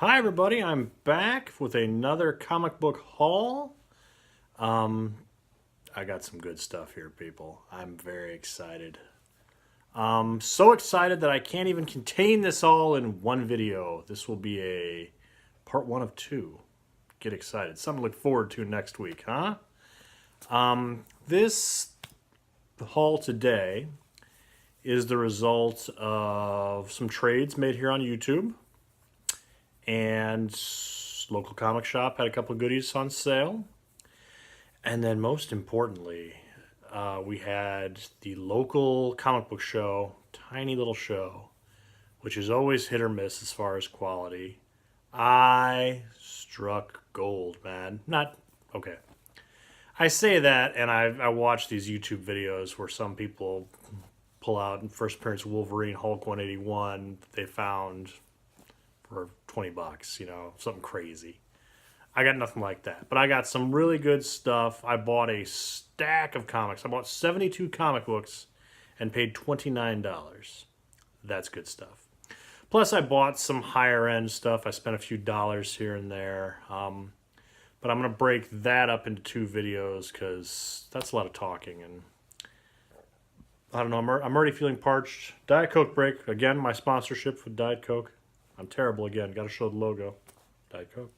Hi everybody, I'm back with another comic book haul. I got some good stuff here, people. I'm very excited. So excited that I can't even contain this all in one video. This will be a part one of two. Get excited. Something to look forward to next week, huh? This haul today is the result of some trades made here on YouTube. And local comic shop had a couple of goodies on sale. And then most importantly, we had the local comic book show, tiny little show, which is always hit or miss as far as quality. I struck gold, man. Not, okay. I say that, and I watch these YouTube videos where some people pull out in first appearance Wolverine, Hulk 181 they found for $20, you know, something crazy. I got nothing like that, but I got some really good stuff. I bought a stack of comics. I bought 72 comic books and paid $29. That's good stuff. Plus, I bought some higher end stuff. I spent a few dollars here and there. But I'm going to break that up into two videos because that's a lot of talking. And I don't know, I'm already feeling parched. Diet Coke break. Again, my sponsorship with Diet Coke. I'm terrible again. Got to show the logo. Diet Coke.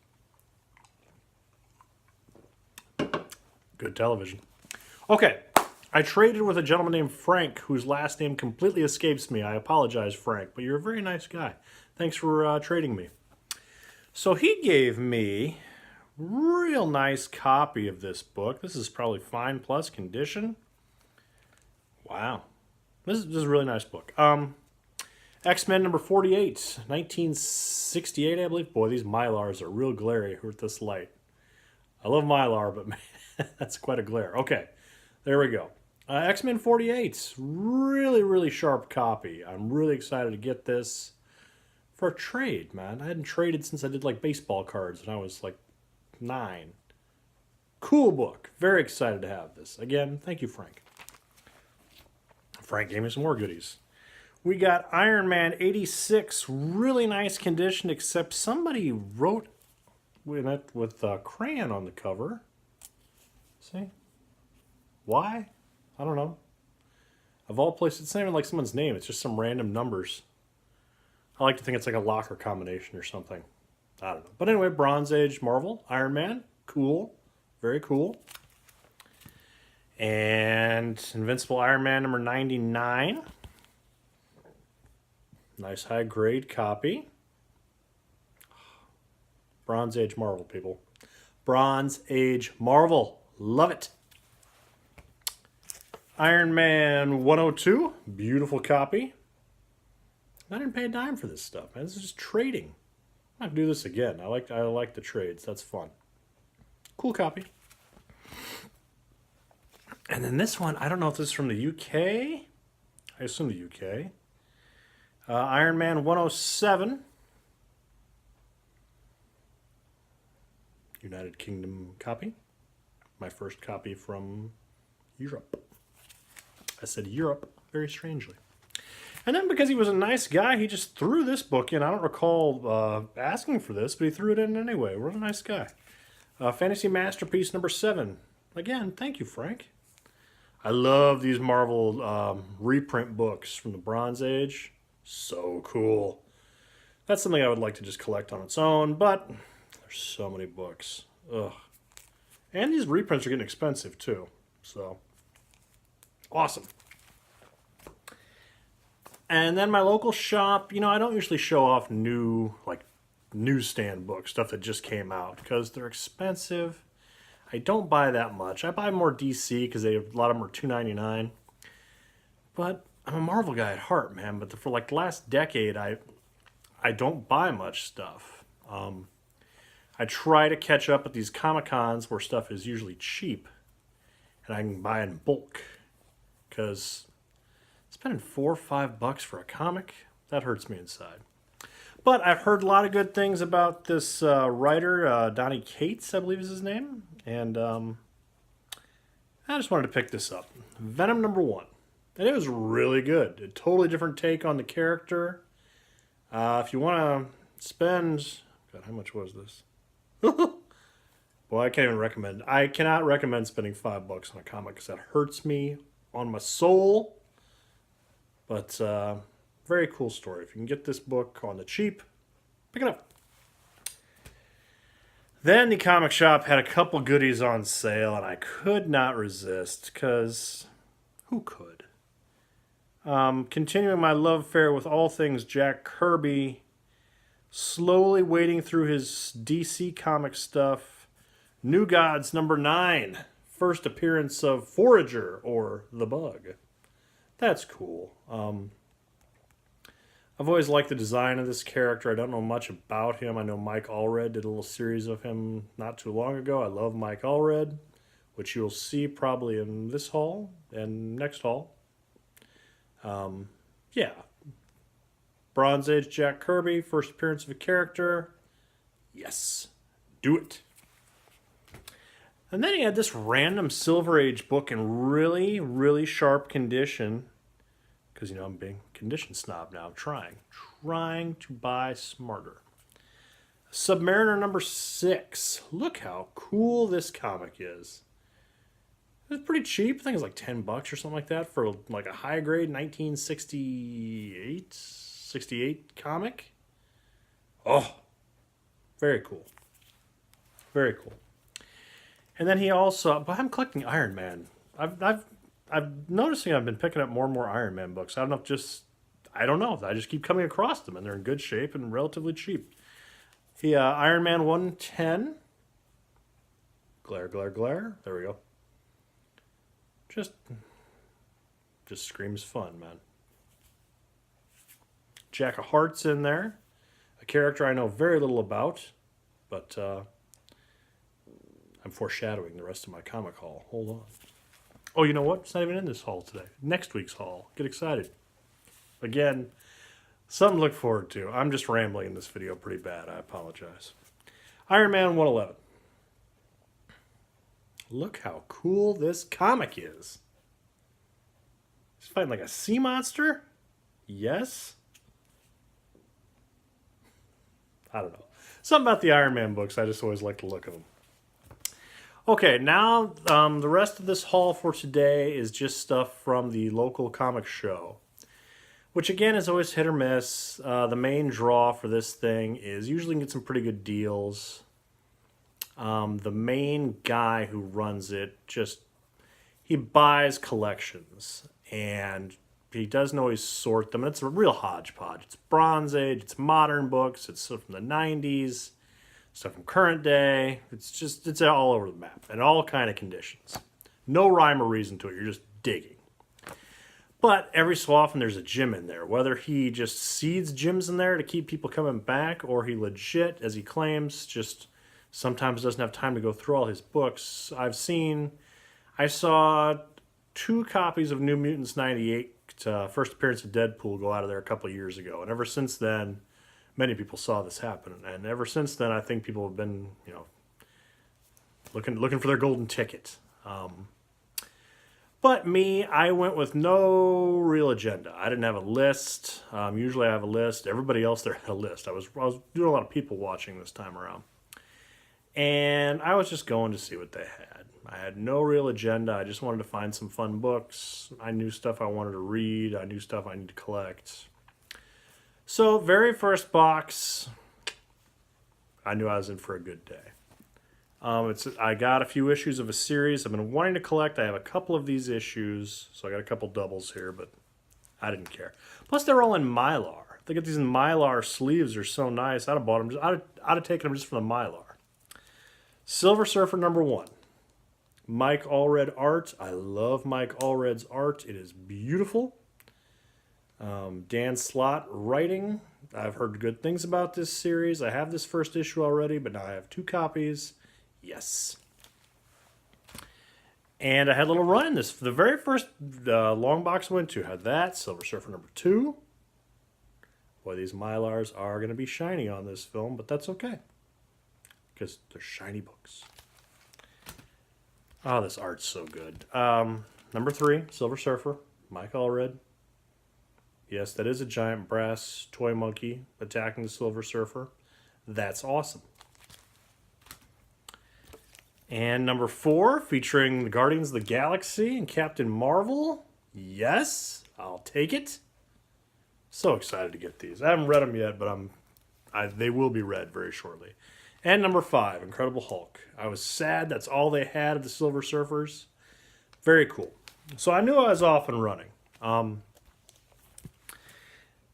Good television. Okay. I traded with a gentleman named Frank, whose last name completely escapes me. I apologize, Frank, but you're a very nice guy. Thanks for trading me. So he gave me a real nice copy of this book. This is probably fine plus condition. Wow. This is a really nice book. X-Men number 48, 1968, I believe. Boy, these Mylars are real glary with this light. I love Mylar, but man, that's quite a glare. Okay, there we go. X-Men 48, really, really sharp copy. I'm really excited to get this for a trade, man. I hadn't traded since I did like baseball cards when I was like 9. Cool book. Very excited to have this. Again, thank you, Frank. Frank gave me some more goodies. We got Iron Man 86, really nice condition, except somebody wrote with it with a crayon on the cover. See? Why? I don't know. Of all places, it's not even like someone's name. It's just some random numbers. I like to think it's like a locker combination or something. I don't know. But anyway, Bronze Age Marvel, Iron Man, cool. Very cool. And Invincible Iron Man number 99. Nice high grade copy. Bronze Age Marvel, people. Bronze Age Marvel. Love it. Iron Man 102. Beautiful copy. I didn't pay a dime for this stuff, man. This is just trading. I'm going to do this again. I like the trades. That's fun. Cool copy. And then this one, I don't know if this is from the UK. I assume the UK. Iron Man 107. United Kingdom copy. My first copy from Europe. I said Europe very strangely. And then because he was a nice guy, he just threw this book in. I don't recall asking for this, but he threw it in anyway. What a nice guy. Fantasy Masterpiece number 7. Again, thank you, Frank. I love these Marvel reprint books from the Bronze Age. So cool. That's something I would like to just collect on its own, but there's so many books. Ugh. And these reprints are getting expensive too. So, awesome. And then my local shop, you know, I don't usually show off new, like, newsstand books, stuff that just came out, because they're expensive. I don't buy that much. I buy more DC because a lot of them are $2.99. But I'm a Marvel guy at heart, man. But for like the last decade, I don't buy much stuff. I try to catch up at these Comic-Cons where stuff is usually cheap. And I can buy in bulk. Because spending $4 or $5 for a comic, that hurts me inside. But I've heard a lot of good things about this writer, Donny Cates, I believe is his name. And I just wanted to pick this up. Venom number 1. And it was really good. A totally different take on the character. If you want to spend God, how much was this? Well, I can't even recommend. I cannot recommend spending $5 on a comic because that hurts me on my soul. But very cool story. If you can get this book on the cheap, pick it up. Then the comic shop had a couple goodies on sale, and I could not resist because who could? Continuing my love affair with all things Jack Kirby, slowly wading through his DC comic stuff. New Gods #9, first appearance of Forager or the Bug. That's cool. I've always liked the design of this character. I don't know much about him. I know Mike Allred did a little series of him not too long ago. I love Mike Allred, which you'll see probably in this haul and next haul. Yeah. Bronze Age Jack Kirby, first appearance of a character. Yes. Do it. And then he had this random Silver Age book in really, really sharp condition. Because, you know, I'm being condition snob now. I'm trying to buy smarter. Submariner #6. Look how cool this comic is. It's pretty cheap. I think it's like $10 or something like that for like a high grade 1968 comic. Oh, very cool. Very cool. And then he also, but I'm collecting Iron Man. I've noticing I've been picking up more and more Iron Man books. I don't know if I don't know. I just keep coming across them, and they're in good shape and relatively cheap. He Iron Man 110. Glare, glare, glare. There we go. Just screams fun, man. Jack of Hearts in there. A character I know very little about, but I'm foreshadowing the rest of my comic haul. Hold on. Oh, you know what? It's not even in this haul today. Next week's haul. Get excited. Again, something to look forward to. I'm just rambling in this video pretty bad. I apologize. Iron Man 111. Look how cool this comic is. He's fighting like a sea monster? Yes? I don't know. Something about the Iron Man books, I just always like the look of them. Okay, now the rest of this haul for today is just stuff from the local comic show, which again is always hit or miss. The main draw for this thing is usually you can get some pretty good deals. The main guy who runs it he buys collections, and he doesn't always sort them. It's a real hodgepodge. It's Bronze Age, it's modern books, it's stuff from the 90s. Stuff from current day. It's all over the map. In all kind of conditions. No rhyme or reason to it. You're just digging. But every so often there's a gem in there. Whether he just seeds gems in there to keep people coming back, or he legit, as he claims, just sometimes doesn't have time to go through all his books. I saw 2 copies of New Mutants 98, first appearance of Deadpool, go out of there a couple of years ago. And ever since then, many people saw this happen, and ever since then, I think people have been, looking for their golden ticket. But me, I went with no real agenda. I didn't have a list. Usually, I have a list. Everybody else there had a list. I was doing a lot of people watching this time around, and I was just going to see what they had. I had no real agenda. I just wanted to find some fun books. I knew stuff I wanted to read. I knew stuff I needed to collect. So, very first box, I knew I was in for a good day. I got a few issues of a series I've been wanting to collect. I have a couple of these issues, so I got a couple doubles here, but I didn't care. Plus, they're all in Mylar. They get these in Mylar sleeves. They're so nice. I'd have bought them. I'd have taken them just for the Mylar. Silver Surfer #1. Mike Allred art. I love Mike Allred's art. It is beautiful. Dan Slott writing. I've heard good things about this series. I have this first issue already, but now I have 2 copies. Yes. And I had a little run in this. The very first long box I went to had that. Silver Surfer #2. Boy, these Mylars are going to be shiny on this film, but that's okay. Because they're shiny books. Oh, this art's so good. #3, Silver Surfer. Mike Allred. Yes, that is a giant brass toy monkey attacking the Silver Surfer. That's awesome. And number 4, featuring the Guardians of the Galaxy and Captain Marvel. Yes, I'll take it. So excited to get these. I haven't read them yet, but they will be read very shortly. And number 5, Incredible Hulk. I was sad that's all they had of the Silver Surfers. Very cool. So I knew I was off and running.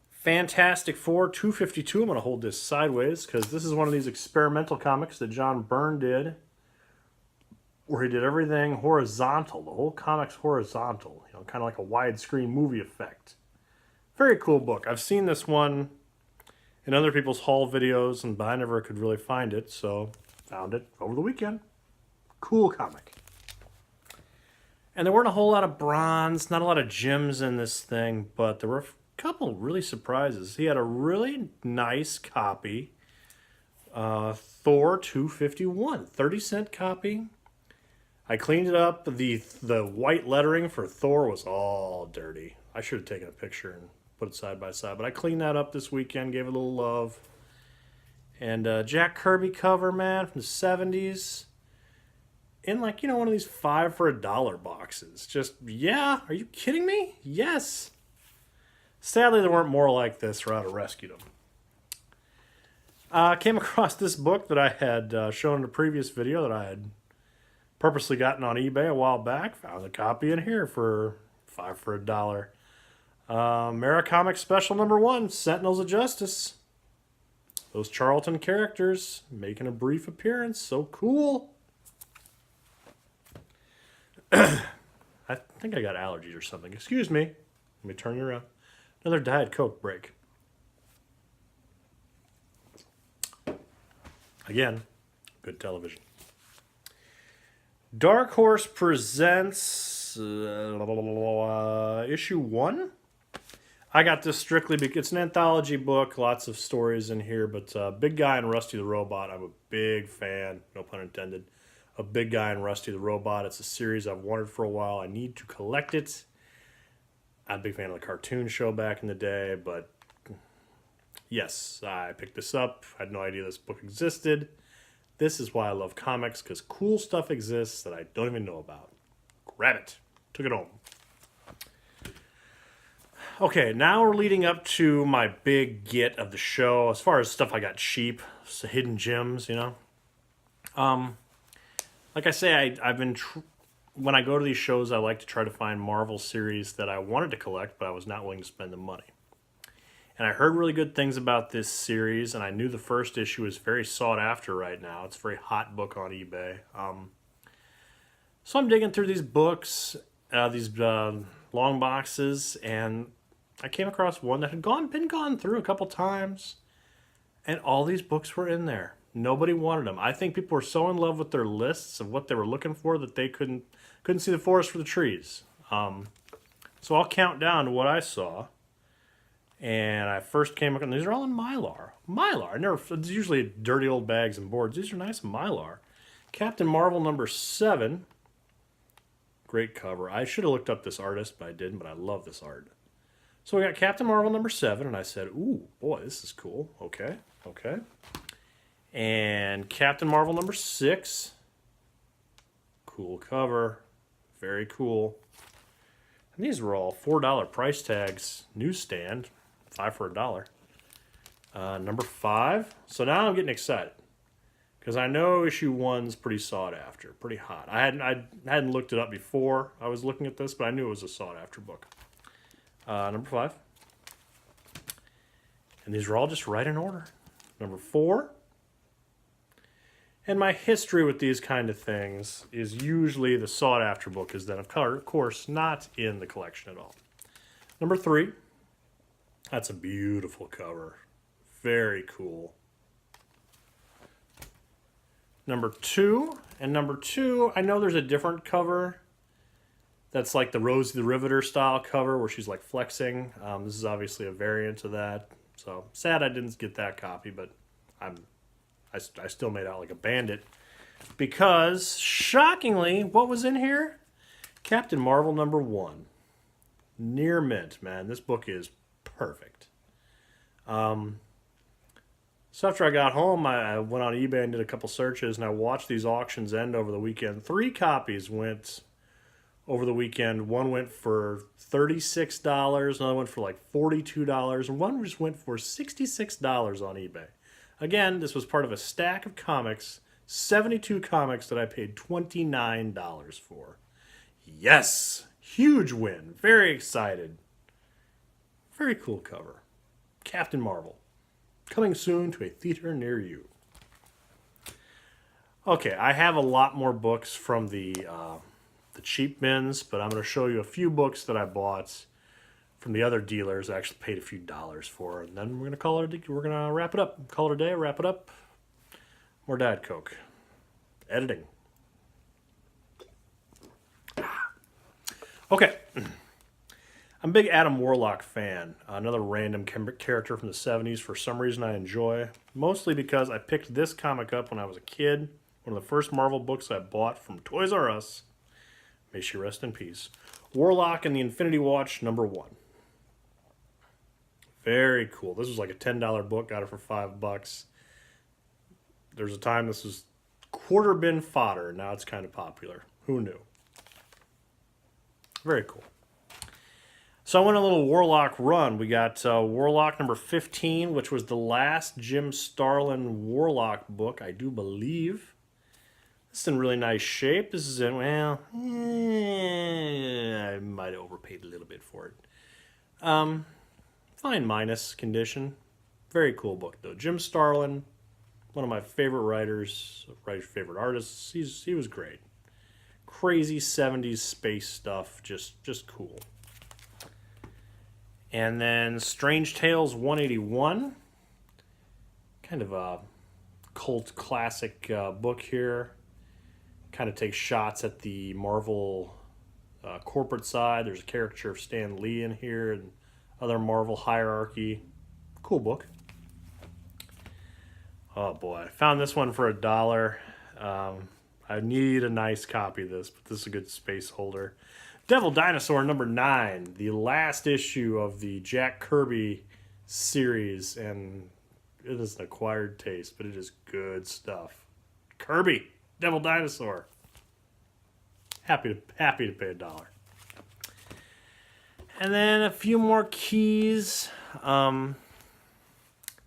Fantastic Four 252. I'm going to hold this sideways because this is one of these experimental comics that John Byrne did, where he did everything horizontal. The whole comic's horizontal. You know, kind of like a widescreen movie effect. Very cool book. I've seen this one in other people's haul videos, but I never could really find it, so found it over the weekend. Cool comic. And there weren't a whole lot of bronze, not a lot of gems in this thing, but there were a couple really surprises. He had a really nice copy, Thor 251, 30-cent copy. I cleaned it up. The white lettering for Thor was all dirty. I should have taken a picture and put it side by side, but I cleaned that up this weekend, gave it a little love. And Jack Kirby cover, man, from the 70s. In like, you know, one of these 5 for $1 boxes. Just, yeah, are you kidding me? Yes. Sadly, there weren't more like this, or I'd have rescued them. I came across this book that I had shown in a previous video that I had purposely gotten on eBay a while back. Found a copy in here for 5 for $1. Americomics Special number 1, Sentinels of Justice. Those Charlton characters making a brief appearance. So cool. I think I got allergies or something. Excuse me. Let me turn you around. Another Diet Coke break. Again, good television. Dark Horse presents issue 1. I got this strictly because it's an anthology book, lots of stories in here, but Big Guy and Rusty the Robot, I'm a big fan, no pun intended, of Big Guy and Rusty the Robot. It's a series I've wanted for a while. I need to collect it. I'm a big fan of the cartoon show back in the day, but yes, I picked this up. I had no idea this book existed. This is why I love comics, because cool stuff exists that I don't even know about. Grab it. Took it home. Okay, now we're leading up to my big get of the show. As far as stuff I got cheap, so hidden gems, you know. Like I say, I've been when I go to these shows, I like to try to find Marvel series that I wanted to collect, but I was not willing to spend the money. And I heard really good things about this series, and I knew the first issue is very sought after right now. It's a very hot book on eBay. So I'm digging through these books, these long boxes, and I came across one that had been gone through a couple times, and all these books were in there. Nobody wanted them. I think people were so in love with their lists of what they were looking for that they couldn't see the forest for the trees. So I'll count down to what I saw. And I first came across, and these are all in Mylar. It's usually dirty old bags and boards. These are nice Mylar. Captain Marvel number 7. Great cover. I should have looked up this artist, but I didn't, but I love this art. So we got Captain Marvel number 7, and I said, ooh, boy, this is cool. Okay. And Captain Marvel number 6. Cool cover. Very cool. And these were all $4 price tags. Newsstand. 5 for $1. Number 5. So now I'm getting excited. Because I know issue 1's pretty sought after. Pretty hot. I hadn't looked it up before I was looking at this, but I knew it was a sought after book. Number 5. And these are all just right in order. Number 4. And my history with these kind of things is usually the sought-after book is then, of course, not in the collection at all. Number 3. That's a beautiful cover. Very cool. Number 2. And number 2, I know there's a different cover that's like the Rosie the Riveter style cover where she's like flexing. This is obviously a variant of that. So sad I didn't get that copy, but I still made out like a bandit. Because, shockingly, what was in here? Captain Marvel number 1. Near mint, man. This book is perfect. So So after I got home, I went on eBay and did a couple searches, and I watched these auctions end over the weekend. 3 copies went over the weekend. One went for $36, another went for like $42, and one just went for $66 on eBay. Again, this was part of a stack of comics, 72 comics that I paid $29 for. Yes! Huge win. Very excited. Very cool cover. Captain Marvel. Coming soon to a theater near you. Okay, I have a lot more books from the cheap bins, but I'm going to show you a few books that I bought from the other dealers I actually paid a few dollars for, and then we're going to call it. We're going to wrap it up. Call it a day. Wrap it up. More Diet Coke. Editing. Okay. I'm a big Adam Warlock fan. Another random character from the 70s for some reason I enjoy. Mostly because I picked this comic up when I was a kid. One of the first Marvel books I bought from Toys R Us. May she rest in peace. Warlock and the Infinity Watch #1. Very cool. This was like a $10 book. Got it for $5. There's a time this was quarter bin fodder. Now it's kind of popular. Who knew? Very cool. So I went on a little Warlock run. We got Warlock #15, which was the last Jim Starlin Warlock book, I do believe. This is in really nice shape. This is in, well, I might have overpaid a little bit for it. Fine minus condition. Very cool book, though. Jim Starlin, one of my favorite writers, favorite artists. He was great. Crazy 70s space stuff, just cool. And then Strange Tales 181. Kind of a cult classic book here. Kind of takes shots at the Marvel corporate side. There's a caricature of Stan Lee in here and other Marvel hierarchy. Cool book. Oh boy, I found this one for $1. I need a nice copy of this, but this is a good space holder. Devil Dinosaur #9, the last issue of the Jack Kirby series, and it is an acquired taste, but it is good stuff. Kirby, Devil Dinosaur. Happy to pay $1. And then a few more keys.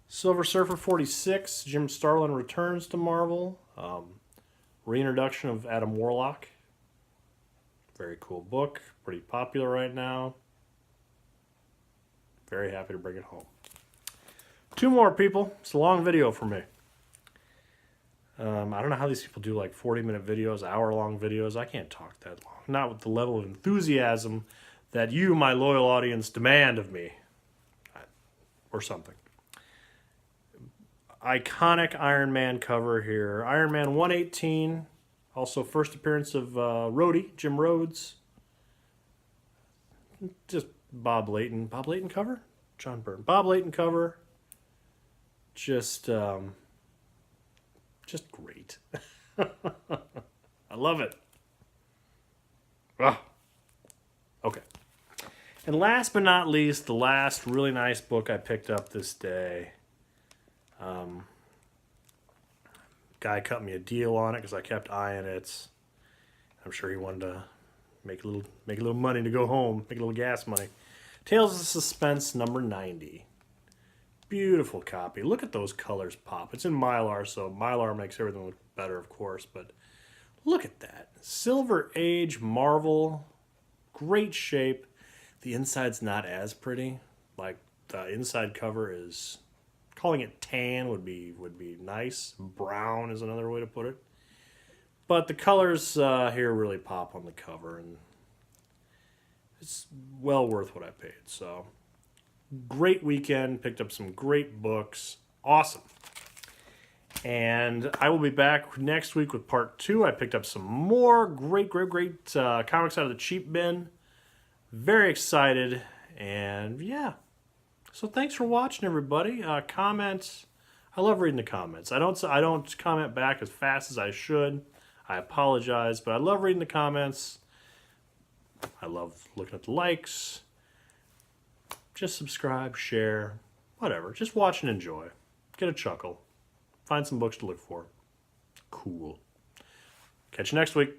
Silver Surfer 46, Jim Starlin returns to Marvel. Reintroduction of Adam Warlock. Very cool book. Pretty popular right now. Very happy to bring it home. 2 more, people. It's a long video for me. I don't know how these people do like 40-minute videos, hour-long videos. I can't talk that long. Not with the level of enthusiasm that you, my loyal audience, demand of me. Or something. Iconic Iron Man cover here. Iron Man 118. Also first appearance of Rhodey, Jim Rhodes. Just Bob Layton. Bob Layton cover? John Byrne. Bob Layton cover. Just great. I love it. Ah. Okay. And last but not least, the last really nice book I picked up this day. Guy cut me a deal on it because I kept eyeing it. I'm sure he wanted to make a little money to go home, make a little gas money. Tales of Suspense #90. Beautiful copy. Look at those colors pop. It's in Mylar, so Mylar makes everything look better, of course, but look at that. Silver Age Marvel. Great shape. The inside's not as pretty. Like, the inside cover is... Calling it tan would be nice. Brown is another way to put it. But the colors here really pop on the cover, and it's well worth what I paid. So, great weekend. Picked up some great books. Awesome. And I will be back next week with part 2. I picked up some more great comics out of the cheap bin. Very excited. And yeah. So thanks for watching, everybody. Comments. I love reading the comments. I don't comment back as fast as I should. I apologize, but I love reading the comments. I love looking at the likes. Just subscribe, share, whatever. Just watch and enjoy. Get a chuckle. find some books to look for. Cool. Catch you next week.